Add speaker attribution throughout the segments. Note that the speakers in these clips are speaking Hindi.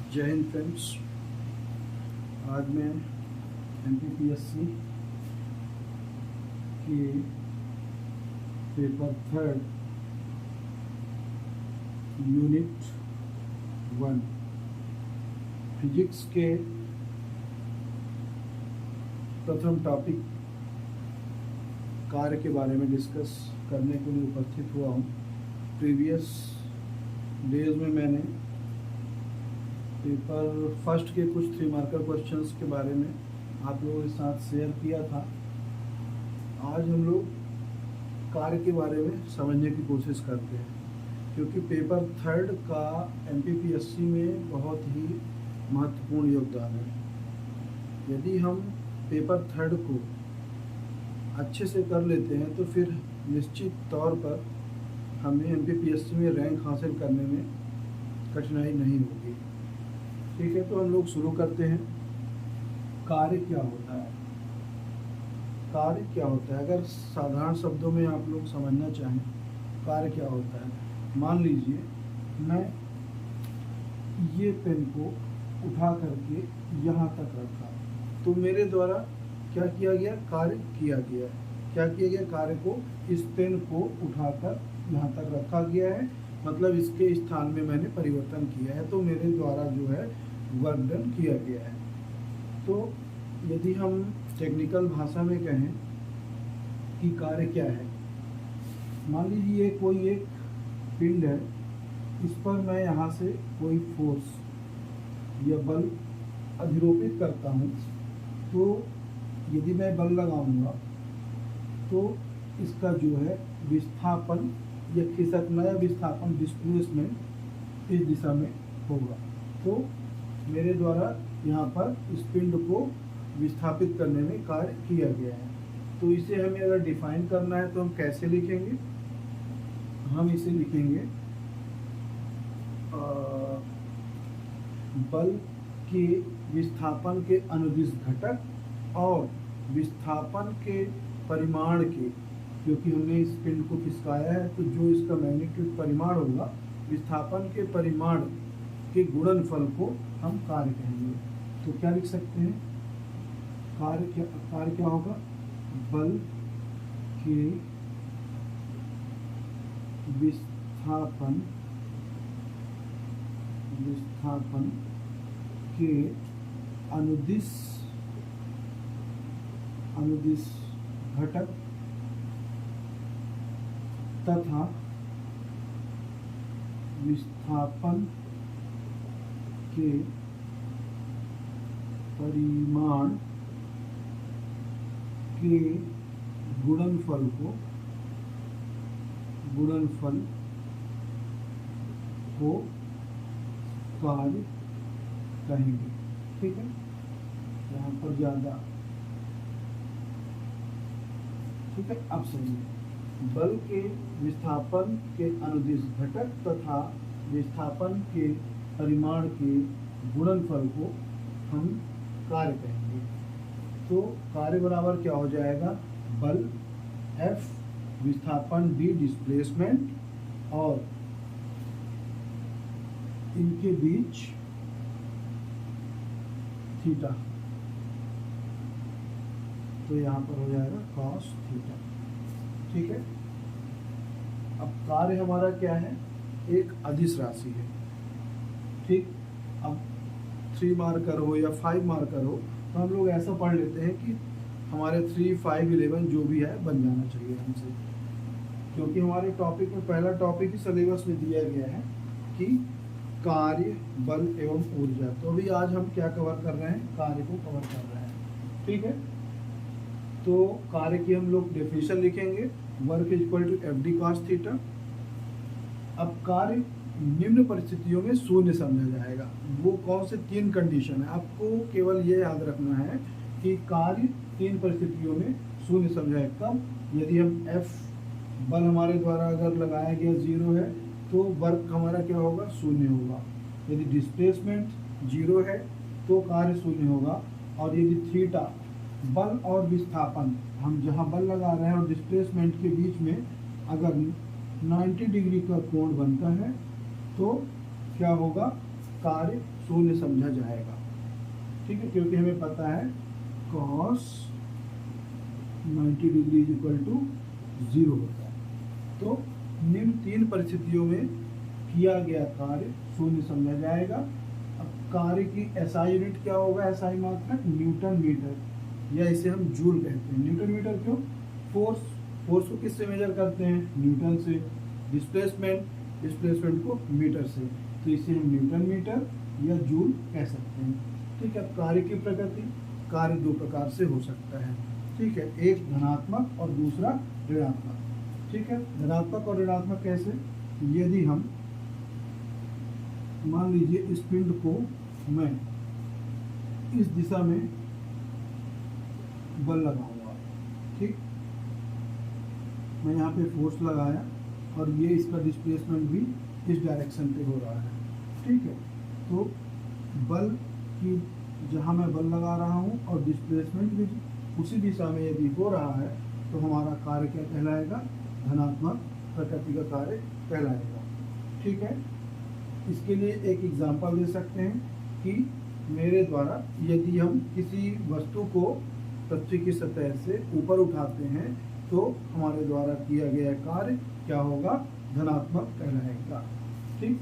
Speaker 1: जय हिंद फ्रेंड्स। आज मैं एमपीपीएससी की पेपर थर्ड यूनिट 1 फिजिक्स के प्रथम टॉपिक कार्य के बारे में डिस्कस करने के लिए उपस्थित हुआ हूँ। प्रीवियस डेज में मैंने पेपर फर्स्ट के कुछ 3 मार्कर क्वेश्चंस के बारे में आप लोगों के साथ शेयर किया था। आज हम लोग कार्य के बारे में समझने की कोशिश करते हैं, क्योंकि पेपर थर्ड का एमपीपीएससी में बहुत ही महत्वपूर्ण योगदान है। यदि हम पेपर थर्ड को अच्छे से कर लेते हैं तो फिर निश्चित तौर पर हमें एमपीपीएससी में रैंक हासिल करने में कठिनाई नहीं होगी। ठीक है, तो हम लोग शुरू करते हैं। कार्य क्या होता है? कार्य क्या होता है, अगर साधारण शब्दों में आप लोग समझना चाहें कार्य क्या होता है। मान लीजिए मैं ये पेन को उठा करके यहाँ तक रखा, तो मेरे द्वारा क्या किया गया? कार्य किया गया। क्या किया गया? कार्य को, इस पेन को उठाकर यहाँ तक रखा गया है, मतलब इसके स्थान में मैंने परिवर्तन किया है, तो मेरे द्वारा जो है वर्क डन किया गया है। तो यदि हम टेक्निकल भाषा में कहें कि कार्य क्या है, मान लीजिए कोई एक पिंड है, इस पर मैं यहाँ से कोई फोर्स या बल अधिरोपित करता हूँ, तो यदि मैं बल लगाऊंगा तो इसका जो है विस्थापन या खिसकना या विस्थापन, डिस्प्लेसमेंट इस दिशा में होगा। तो मेरे द्वारा यहाँ पर इस पिंड को विस्थापित करने में कार्य किया गया है। तो इसे हमें अगर डिफाइन करना है तो हम कैसे लिखेंगे? हम इसे लिखेंगे बल के विस्थापन के अनुदिश घटक और विस्थापन के परिमाण के, क्योंकि हमने इस पिंड को खिसकाया है तो जो इसका मैग्नीट्यूड परिमाण होगा, विस्थापन के परिमाण के गुणनफल को हम कार्य कहेंगे। तो क्या लिख सकते हैं? कार्य क्या होगा? बल के विस्थापन के अनुदिश घटक तथा विस्थापन के परिमाण के गुणनफल को कार्य कहेंगे। ठीक है, यहाँ पर ज़्यादा ठीक है। अब समझिए, बल के विस्थापन के अनुदिश घटक तथा विस्थापन के परिमाण के गुणनफल को हम कार्य कहेंगे। तो कार्य बराबर क्या हो जाएगा? बल F, विस्थापन D, डिस्प्लेसमेंट, और इनके बीच थीटा। तो यहाँ पर हो जाएगा cos थीटा। ठीक है। अब कार्य हमारा क्या है? एक अदिश राशि है। ठीक, अब 3 मार्कर हो या 5 मार्कर हो तो हम लोग ऐसा पढ़ लेते हैं कि हमारे 3, 5, 11 जो भी है बन जाना चाहिए हमसे, क्योंकि हमारे टॉपिक में पहला टॉपिक ही सिलेबस में दिया गया है कि कार्य, बल एवं ऊर्जा। तो अभी आज हम क्या कवर कर रहे हैं? कार्य को कवर कर रहे हैं। ठीक है, तो कार्य की हम लोग डेफिनेशन लिखेंगे, work is equal to F D cos theta. अब कार्य निम्न परिस्थितियों में शून्य समझा जाएगा। वो कौन से 3 कंडीशन है? आपको केवल ये याद रखना है कि कार्य 3 परिस्थितियों में शून्य समझा है। कब? यदि हम F बल हमारे द्वारा अगर लगाया गया 0 है तो वर्क हमारा क्या होगा? शून्य होगा। यदि डिस्प्लेसमेंट 0 है तो कार्य शून्य होगा। और यदि थीटा बल और विस्थापन, हम जहाँ बल लगा रहे हैं और डिस्प्लेसमेंट के बीच में अगर 90 डिग्री का कोण बनता है तो क्या होगा? कार्य शून्य समझा जाएगा। ठीक है, क्योंकि हमें पता है cos 90 degree is equal to 0 होता है। तो निम्न 3 परिस्थितियों में किया गया कार्य शून्य समझा जाएगा। अब कार्य की SI यूनिट क्या होगा? SI मात्रक न्यूटन मीटर, या इसे हम जूल कहते हैं। न्यूटन मीटर क्यों? फोर्स को किससे मेजर करते हैं? न्यूटन से। डिस्प्लेसमेंट को मीटर से, तो इसे हम न्यूटन मीटर या जूल कह सकते हैं। ठीक है, कार्य की प्रकृति, कार्य 2 प्रकार से हो सकता है। ठीक है, एक धनात्मक और दूसरा ऋणात्मक। ठीक है, धनात्मक और ऋणात्मक कैसे? यदि हम मान लीजिए इस पिंड को मैं इस दिशा में बल लगाऊंगा, ठीक, मैं यहाँ पे फोर्स लगाया और ये इसका डिस्प्लेसमेंट भी इस डायरेक्शन पे हो रहा है। ठीक है, तो बल की जहाँ मैं बल लगा रहा हूँ और डिस्प्लेसमेंट भी उसी दिशा में यदि हो रहा है तो हमारा कार्य क्या कहलाएगा? धनात्मक प्रकृति का कार्य कहलाएगा। ठीक है, इसके लिए एक एग्जांपल दे सकते हैं कि मेरे द्वारा यदि हम किसी वस्तु को पृथ्वी की सतह से ऊपर उठाते हैं तो हमारे द्वारा किया गया कार्य क्या होगा? धनात्मक कहलाएगा। ठीक,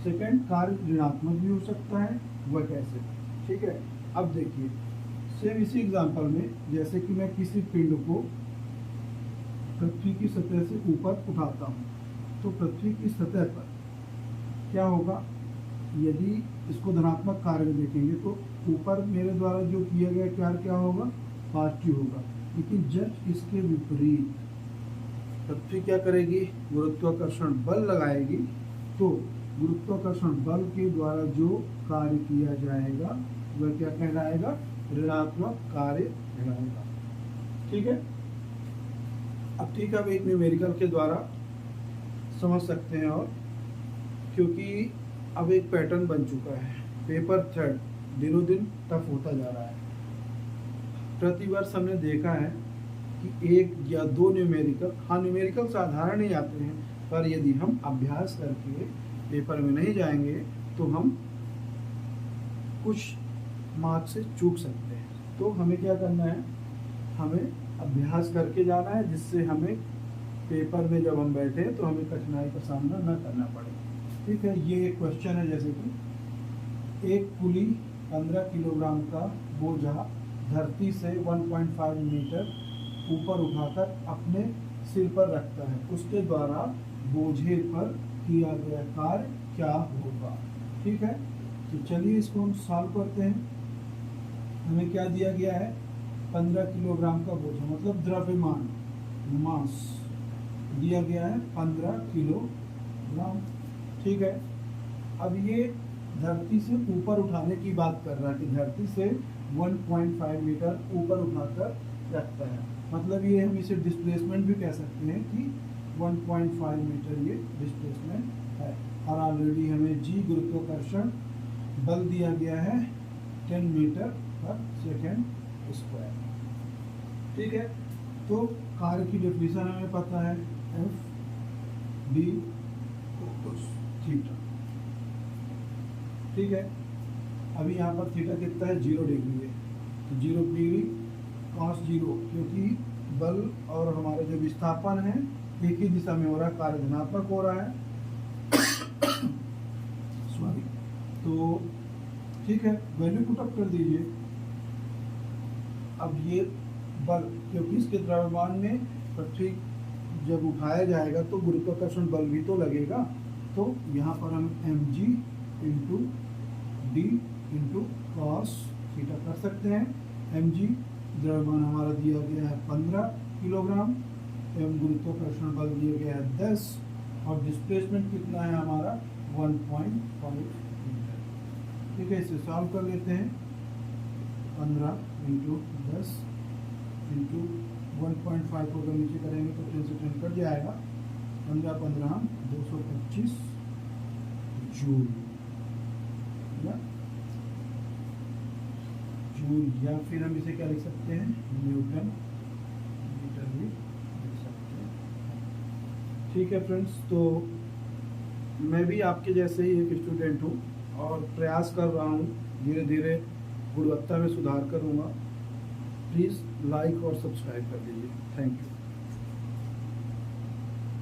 Speaker 1: सेकंड, कार्य ऋणात्मक भी हो सकता है। वह कैसे? ठीक है, अब देखिए सेम इसी एग्जांपल में, जैसे कि मैं किसी पिंड को पृथ्वी की सतह से ऊपर उठाता हूँ तो पृथ्वी की सतह पर क्या होगा? यदि इसको धनात्मक कार्य में देखेंगे तो ऊपर मेरे द्वारा जो किया गया कार्य क्या होगा? पॉजिटिव होगा। लेकिन जब इसके विपरीत पृथ्वी क्या करेगी? गुरुत्वाकर्षण बल लगाएगी, तो गुरुत्वाकर्षण बल के द्वारा जो कार्य किया जाएगा वह क्या कहलाएगा? ऋणात्मक कार्य कहलाएगा। ठीक है, अब ठीक है, अब एक न्यूमेरिकल के द्वारा समझ सकते हैं। और क्योंकि अब एक पैटर्न बन चुका है, पेपर थ्रेड दिनों दिन टफ होता जा रहा है। प्रतिवर्ष हमने देखा है कि 1 या 2 न्यूमेरिकल, हाँ न्यूमेरिकल साधारण ही आते हैं, पर यदि हम अभ्यास करके पेपर में नहीं जाएंगे तो हम कुछ मार्क्स से चूक सकते हैं। तो हमें क्या करना है? हमें अभ्यास करके जाना है, जिससे हमें पेपर में जब हम बैठे तो हमें कठिनाई का सामना न करना पड़े। ठीक है, ये एक क्वेश्चन है, जैसे कि एक कुली 15 किलोग्राम का बोझा धरती से 1.5 मीटर ऊपर उठाकर अपने सिर पर रखता है, उसके द्वारा बोझे पर किया गया कार्य क्या होगा? ठीक है, तो चलिए इसको हम सॉल्व करते हैं। हमें क्या दिया गया है? 15 किलोग्राम का बोझा, मतलब द्रव्यमान, मास दिया गया है 15 किलोग्राम। ठीक है, अब ये धरती से ऊपर उठाने की बात कर रहा है कि धरती से 1.5 मीटर ऊपर उठाकर रखता है, मतलब ये हम इसे डिस्प्लेसमेंट भी कह सकते हैं कि 1.5 मीटर ये डिस्प्लेसमेंट है। और ऑलरेडी हमें जी गुरुत्वाकर्षण बल दिया गया है 10 मीटर पर सेकेंड स्क्वायर। ठीक है, तो कार्य की डेफिनेशन हमें पता है, एफ डी थीटा। ठीक है, अभी यहाँ पर थीटा कितना है? 0 डिग्री है, तो 0 डिग्री cos 0, क्योंकि बल और हमारा जो विस्थापन है एक ही दिशा में हो रहा है, कार्य धनात्मक हो रहा है। सॉरी, तो ठीक है, वैल्यू पुट अप कर दीजिए। अब ये बल, क्योंकि इसके द्रव्यमान में पृथ्वी जब उठाया जाएगा तो गुरुत्वाकर्षण बल भी तो लगेगा, तो यहाँ पर हम mg into D into cos theta कर सकते हैं। mg द्रव्यमान हमारा दिया गया है 15 किलोग्राम, एम गुरुत्वाकर्षण बल दिया गया है 10, और डिस्प्लेसमेंट कितना है हमारा? 1.5 मीटर। ठीक है, इसे सॉल्व कर लेते हैं। 15 इंटू 10 इंटू 1.5 को अगर नीचे करेंगे तो 10 से 10 कट जाएगा। 15 15 225 जूल, या फिर हम इसे क्या लिख सकते हैं? न्यूटन मीटर भी लिख सकते हैं। ठीक है फ्रेंड्स, तो मैं भी आपके जैसे ही एक स्टूडेंट हूँ और प्रयास कर रहा हूँ, धीरे धीरे गुणवत्ता में सुधार करूँगा। प्लीज़ लाइक और सब्सक्राइब कर दीजिए। Thank you.